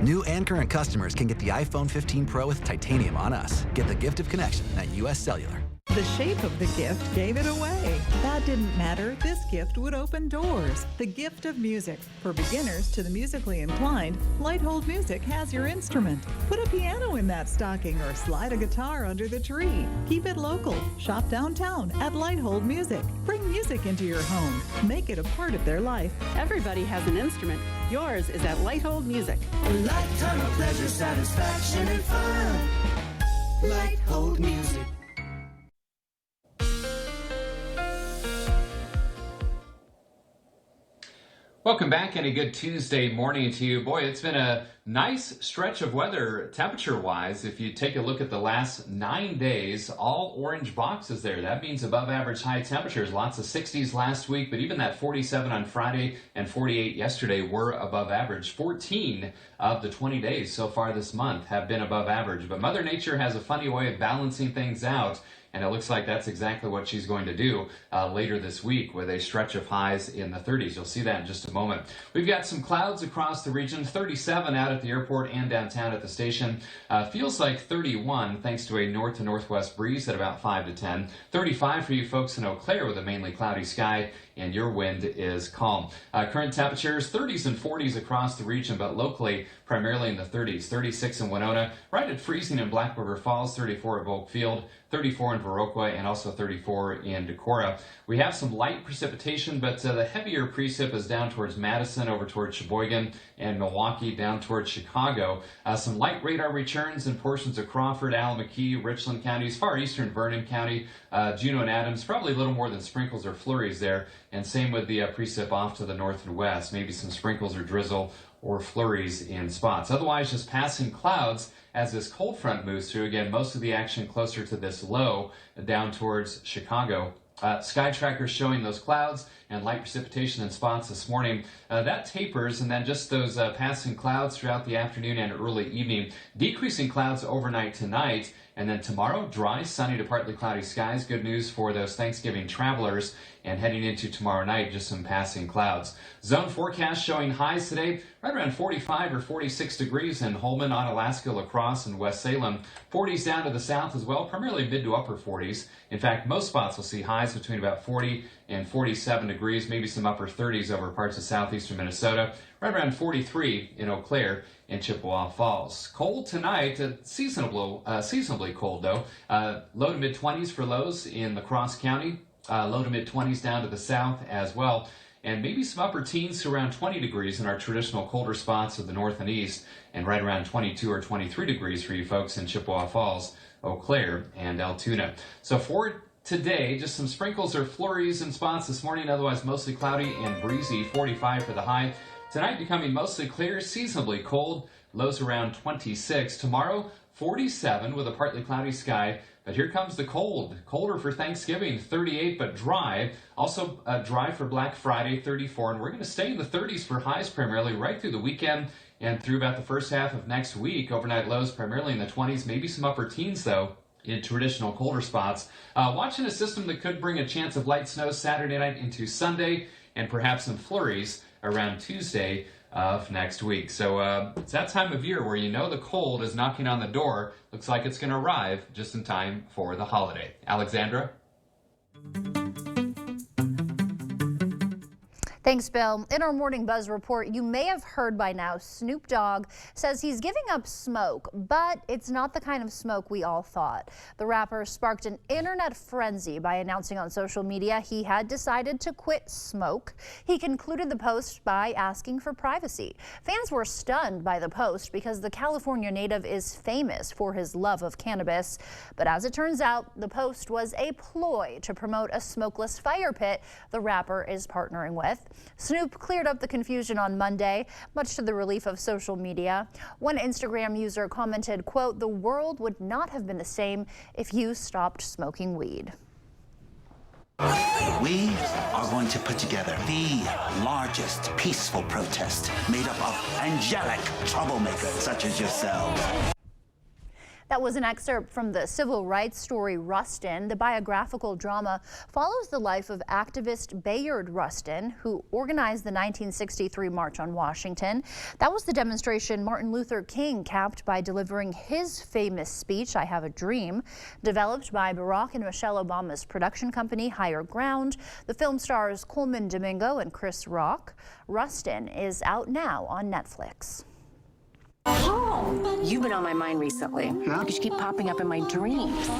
New and current customers can get the iPhone 15 Pro with titanium on us. Get the gift of connection at US Cellular. The shape of the gift gave it away. That didn't matter. This gift would open doors. The gift of music. For beginners to the musically inclined, Lighthold Music has your instrument. Put a piano in that stocking or slide a guitar under the tree. Keep it local. Shop downtown at Lighthold Music. Bring music into your home. Make it a part of their life. Everybody has an instrument. Yours is at Lighthold Music. A lifetime of pleasure, satisfaction, and fun. Lighthold Music. Welcome back and a good Tuesday morning to you. Boy, it's been a nice stretch of weather temperature-wise. If you take a look at the last 9 days, all orange boxes there. That means above average high temperatures. Lots of 60s last week, but even that 47 on Friday and 48 yesterday were above average. 14 of the 20 days so far this month have been above average. But Mother Nature has a funny way of balancing things out. And it looks like that's exactly what she's going to do later this week with a stretch of highs in the 30s. You'll see that in just a moment. We've got some clouds across the region, 37 out at the airport and downtown at the station. Feels like 31 thanks to a north to northwest breeze at about 5 to 10. 35 for you folks in Eau Claire with a mainly cloudy sky, and your wind is calm. Current temperatures, 30s and 40s across the region, but locally, primarily in the 30s. 36 in Winona, right at freezing in Black River Falls, 34 at Volkfield, 34 in Viroqua, and also 34 in Decorah. We have some light precipitation, but the heavier precip is down towards Madison, over towards Sheboygan, and Milwaukee, down towards Chicago. Some light radar returns in portions of Crawford, Allen-McKee, Richland counties, far eastern Vernon County, Juneau and Adams, probably a little more than sprinkles or flurries there. And same with the precip off to the north and west, maybe some sprinkles or drizzle or flurries in spots. Otherwise, just passing clouds as this cold front moves through. Again, most of the action closer to this low down towards Chicago. Sky tracker showing those clouds and light precipitation in spots this morning. That tapers, and then just those passing clouds throughout the afternoon and early evening. Decreasing clouds overnight tonight. And then tomorrow, dry, sunny to partly cloudy skies. Good news for those Thanksgiving travelers. And heading into tomorrow night, just some passing clouds. Zone forecast showing highs today right around 45 or 46 degrees in Holman, Onalaska, La Crosse, and West Salem. 40s down to the south as well, primarily mid to upper 40s. In fact, most spots will see highs between about 40 and 47 degrees, maybe some upper 30s over parts of southeastern Minnesota. Right around 43 in Eau Claire and Chippewa Falls. Cold tonight, seasonably cold though. Low to mid 20s for lows in La Crosse County. Low to mid 20s down to the south as well. And maybe some upper teens to around 20 degrees in our traditional colder spots of the north and east. And right around 22 or 23 degrees for you folks in Chippewa Falls, Eau Claire, and Altoona. So for today. Just some sprinkles or flurries in spots this morning, otherwise mostly cloudy and breezy, 45 for the high. Tonight becoming mostly clear, seasonably cold, lows around 26. Tomorrow, 47 with a partly cloudy sky. But here comes the cold. Colder for Thanksgiving, 38, but dry. Also dry for Black Friday, 34. And we're going to stay in the 30s for highs primarily right through the weekend and through about the first half of next week. Overnight lows primarily in the 20s, maybe some upper teens, though, in traditional colder spots. Watching a system that could bring a chance of light snow Saturday night into Sunday and perhaps some flurries around Tuesday of next week. So it's that time of year where you know the cold is knocking on the door. Looks like it's going to arrive just in time for the holiday. Alexandra? Thanks, Bill. In our Morning Buzz report, you may have heard by now, Snoop Dogg says he's giving up smoke, but it's not the kind of smoke we all thought. The rapper sparked an internet frenzy by announcing on social media he had decided to quit smoke. He concluded the post by asking for privacy. Fans were stunned by the post because the California native is famous for his love of cannabis. But as it turns out, the post was a ploy to promote a smokeless fire pit the rapper is partnering with. Snoop cleared up the confusion on Monday, much to the relief of social media. One Instagram user commented, quote, "The world would not have been the same if you stopped smoking weed." We are going to put together the largest peaceful protest made up of angelic troublemakers such as yourselves. That was an excerpt from the civil rights story Rustin. The biographical drama follows the life of activist Bayard Rustin, who organized the 1963 March on Washington. That was the demonstration Martin Luther King capped by delivering his famous speech, "I Have a Dream." Developed by Barack and Michelle Obama's production company, Higher Ground, the film stars Coleman Domingo and Chris Rock. Rustin is out now on Netflix. Oh, you've been on my mind recently because you keep popping up in my dreams.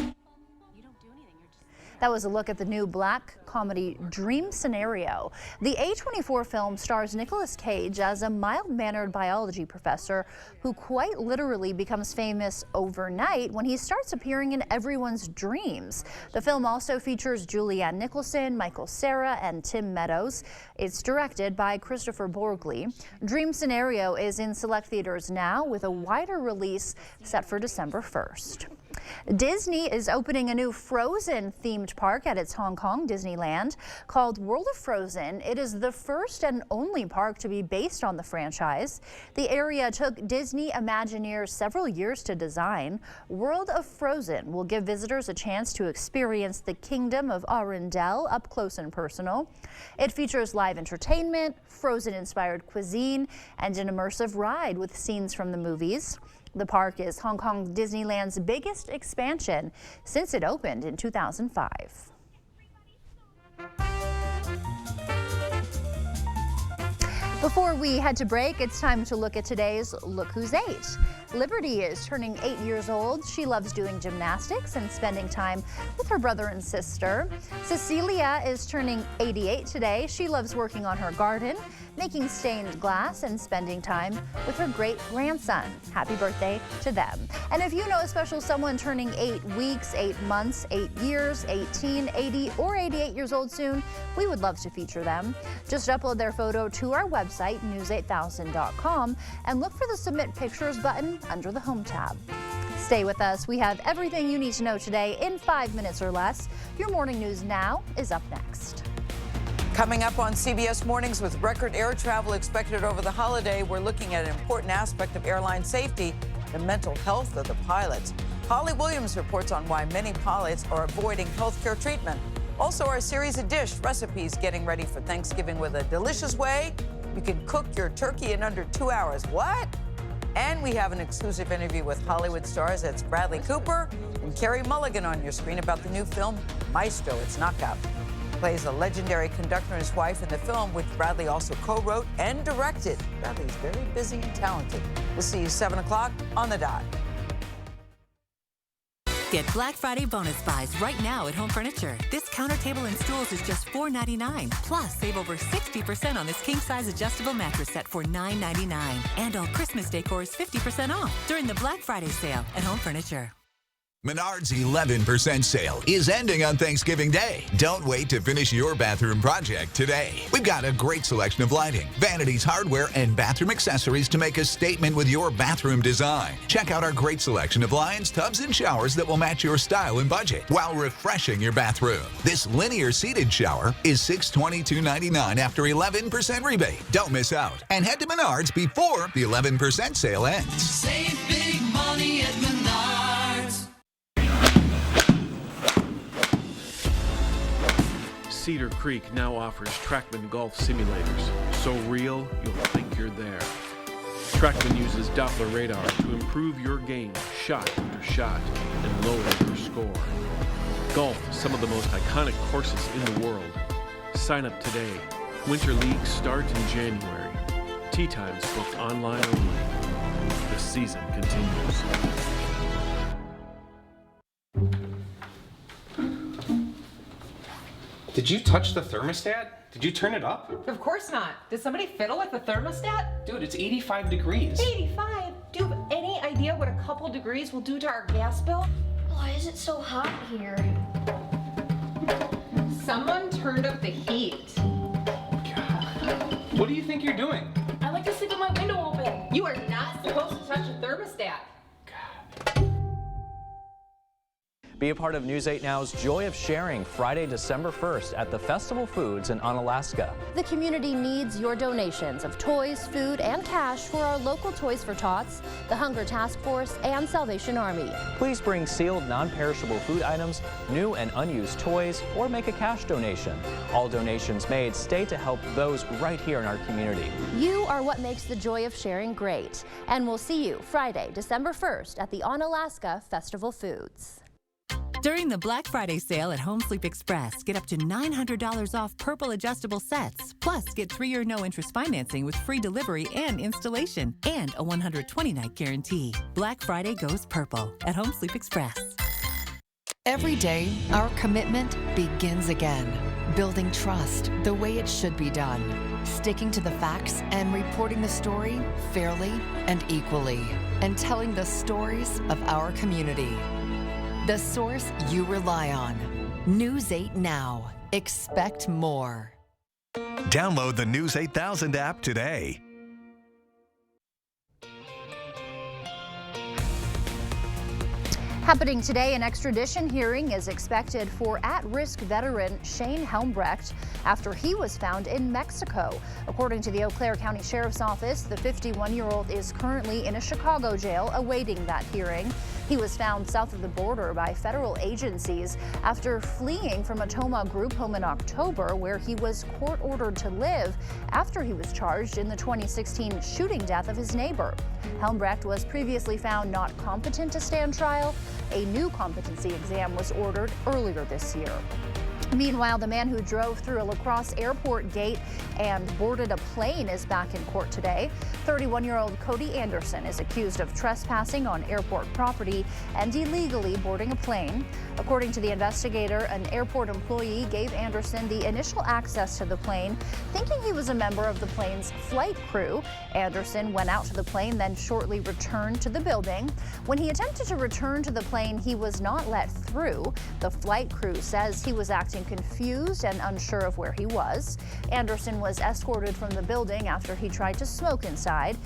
That was a look at the new black comedy Dream Scenario. The A24 film stars Nicolas Cage as a mild-mannered biology professor who quite literally becomes famous overnight when he starts appearing in everyone's dreams. The film also features Julianne Nicholson, Michael Cera, and Tim Meadows. It's directed by Christopher Borgli. Dream Scenario is in select theaters now with a wider release set for December 1st. Disney is opening a new Frozen-themed park at its Hong Kong Disneyland called World of Frozen. It is the first and only park to be based on the franchise. The area took Disney Imagineers several years to design. World of Frozen will give visitors a chance to experience the Kingdom of Arendelle up close and personal. It features live entertainment, Frozen-inspired cuisine, and an immersive ride with scenes from the movies. The park is Hong Kong Disneyland's biggest expansion since it opened in 2005. Before we head to break, it's time to look at today's Look Who's 8. Liberty is turning 8 years old. She loves doing gymnastics and spending time with her brother and sister. Cecilia is turning 88 today. She loves working on her garden, making stained glass, and spending time with her great-grandson. Happy birthday to them. And if you know a special someone turning 8 weeks, 8 months, 8 years, 18, 80, or 88 years old soon, we would love to feature them. Just upload their photo to our website, news8000.com, and look for the Submit Pictures button under the Home tab. Stay with us. We have everything you need to know today in 5 minutes or less. Your Morning News Now is up next. Coming up on CBS Mornings, with record air travel expected over the holiday, we're looking at an important aspect of airline safety, the mental health of the pilots. Holly Williams reports on why many pilots are avoiding healthcare treatment. Also, our series of dish recipes getting ready for Thanksgiving with a delicious way you can cook your turkey in under 2 hours. What? And we have an exclusive interview with Hollywood stars. That's Bradley Cooper and Carey Mulligan on your screen about the new film Maestro. It's Knockout. Plays a legendary conductor and his wife in the film, which Bradley also co-wrote and directed. Bradley's very busy and talented. We'll see you 7 o'clock on the dot. Get Black Friday bonus buys right now at Home Furniture. This counter table and stools is just $4.99. Plus, save over 60% on this king-size adjustable mattress set for $9.99. And all Christmas decor is 50% off during the Black Friday sale at Home Furniture. Menards 11% sale is ending on Thanksgiving Day. Don't wait to finish your bathroom project today. We've got a great selection of lighting, vanities, hardware, and bathroom accessories to make a statement with your bathroom design. Check out our great selection of lines, tubs, and showers that will match your style and budget while refreshing your bathroom. This linear seated shower is $622.99 after 11% rebate. Don't miss out. And head to Menards before the 11% sale ends. Save big money at Menards. Cedar Creek now offers TrackMan golf simulators. So real, you'll think you're there. TrackMan uses Doppler radar to improve your game shot after shot and lower your score. Golf, some of the most iconic courses in the world. Sign up today. Winter leagues start in January. Tee times booked online only. The season continues. Did you touch the thermostat? Did you turn it up? Of course not. Did somebody fiddle with the thermostat? Dude, it's 85 degrees. 85? Do you have any idea what a couple degrees will do to our gas bill? Why is it so hot here? Someone turned up the heat. God. What do you think you're doing? I like to sleep with my window open. You are not supposed to touch a thermostat. Be a part of News 8 Now's Joy of Sharing Friday, December 1st at the Festival Foods in Onalaska. The community needs your donations of toys, food, and cash for our local Toys for Tots, the Hunger Task Force, and Salvation Army. Please bring sealed, non-perishable food items, new and unused toys, or make a cash donation. All donations made stay to help those right here in our community. You are what makes the Joy of Sharing great. And we'll see you Friday, December 1st at the Onalaska Festival Foods. During the Black Friday sale at Home Sleep Express, get up to $900 off Purple adjustable sets. Plus, get 3-year no-interest financing with free delivery and installation, and a 120-night guarantee. Black Friday goes purple at Home Sleep Express. Every day, our commitment begins again. Building trust the way it should be done. Sticking to the facts and reporting the story fairly and equally. And telling the stories of our community. The source you rely on. News 8 Now. Expect more. Download the News 8000 app today. Happening today, an extradition hearing is expected for at-risk veteran Shane Helmbrecht after he was found in Mexico. According to the Eau Claire County Sheriff's Office, the 51-year-old is currently in a Chicago jail awaiting that hearing. He was found south of the border by federal agencies after fleeing from a Tomah group home in October, where he was court-ordered to live after he was charged in the 2016 shooting death of his neighbor. Helmbrecht was previously found not competent to stand trial. A new competency exam was ordered earlier this year. Meanwhile, the man who drove through a La Crosse airport gate and boarded a plane is back in court today. 31-year-old Cody Anderson is accused of trespassing on airport property and illegally boarding a plane. According to the investigator, an airport employee gave Anderson the initial access to the plane, thinking he was a member of the plane's flight crew. Anderson went out to the plane, then shortly returned to the building. When he attempted to return to the plane, he was not let through. The flight crew says he was acting confused and unsure of where he was. Anderson was escorted from the building after he tried to smoke inside.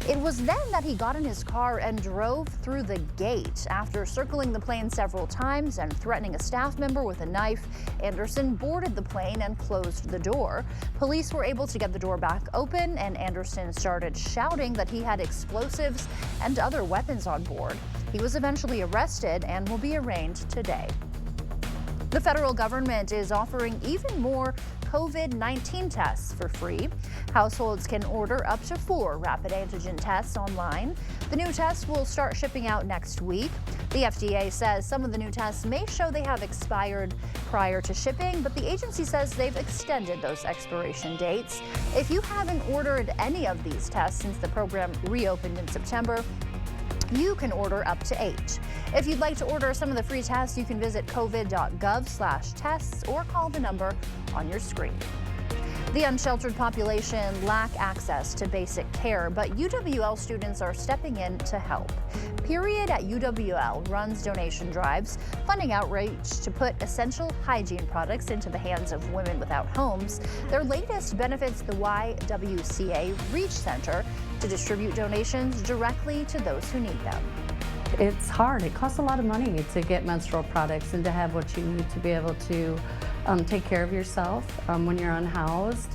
It was then that he got in his car and drove through the gate. After circling the plane several times and threatening a staff member with a knife, Anderson boarded the plane and closed the door. Police were able to get the door back open, and Anderson started shouting that he had explosives and other weapons on board. He was eventually arrested and will be arraigned today. The federal government is offering even more COVID-19 tests for free. Households can order up to 4 rapid antigen tests online. The new tests will start shipping out next week. The FDA says some of the new tests may show they have expired prior to shipping, but the agency says they've extended those expiration dates. If you haven't ordered any of these tests since the program reopened in September, you can order up to 8. If you'd like to order some of the free tests, you can visit covid.gov/tests or call the number on your screen. The unsheltered population lack access to basic care, but UWL students are stepping in to help. Period at UWL runs donation drives, funding outreach to put essential hygiene products into the hands of women without homes. Their latest benefits the YWCA Reach Center to distribute donations directly to those who need them. It's hard. It costs a lot of money to get menstrual products and to have what you need to be able to take care of yourself when you're unhoused.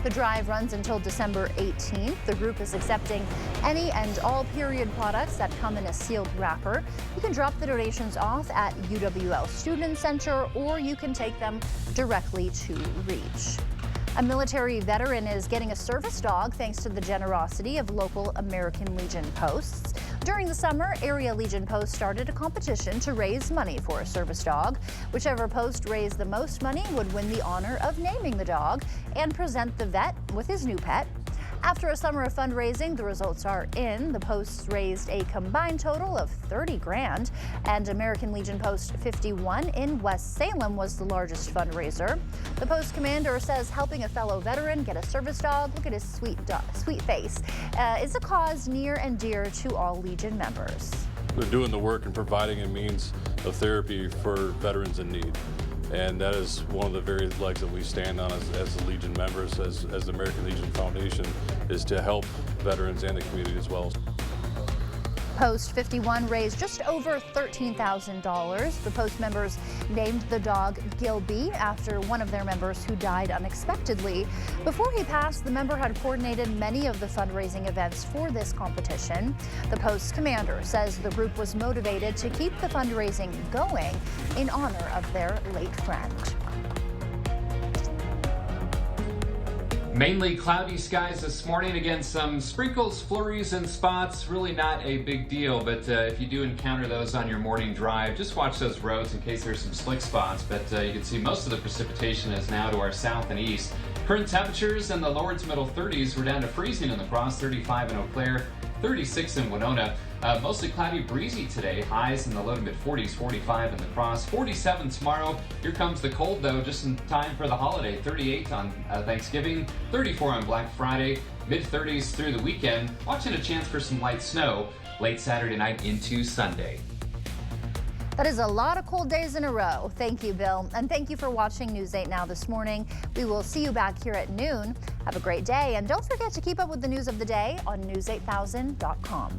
The drive runs until December 18th. The group is accepting any and all period products that come in a sealed wrapper. You can drop the donations off at UWL Student Center, or you can take them directly to Reach. A military veteran is getting a service dog thanks to the generosity of local American Legion posts. During the summer, Area Legion Post started a competition to raise money for a service dog. Whichever post raised the most money would win the honor of naming the dog and present the vet with his new pet. After a summer of fundraising, the results are in. The posts raised a combined total of $30 grand, and American Legion Post 51 in West Salem was the largest fundraiser. The post commander says helping a fellow veteran get a service dog, look at his sweet face, is a cause near and dear to all Legion members. They're doing the work and providing a means of therapy for veterans in need. And that is one of the very legs that we stand on as the Legion members, as the American Legion Foundation, is to help veterans and the community as well. Post 51 raised just over $13,000. The Post members named the dog Gilby after one of their members who died unexpectedly. Before he passed, the member had coordinated many of the fundraising events for this competition. The Post commander says the group was motivated to keep the fundraising going in honor of their late friend. Mainly cloudy skies this morning. Again, some sprinkles, flurries, and spots. Really not a big deal, but if you do encounter those on your morning drive, just watch those roads in case there's some slick spots. But you can see most of the precipitation is now to our south and east. Current temperatures in the Lourdes middle 30s. We're down to freezing in La Crosse, 35 in Eau Claire, 36 in Winona. Mostly cloudy, breezy today. Highs in the low to mid 40s, 45 in La Crosse, 47 tomorrow. Here comes the cold though, just in time for the holiday. 38 on Thanksgiving, 34 on Black Friday, mid 30s through the weekend. Watching a chance for some light snow late Saturday night into Sunday. That is a lot of cold days in a row. Thank you, Bill. And thank you for watching News 8 Now this morning. We will see you back here at noon. Have a great day. And don't forget to keep up with the news of the day on news8000.com.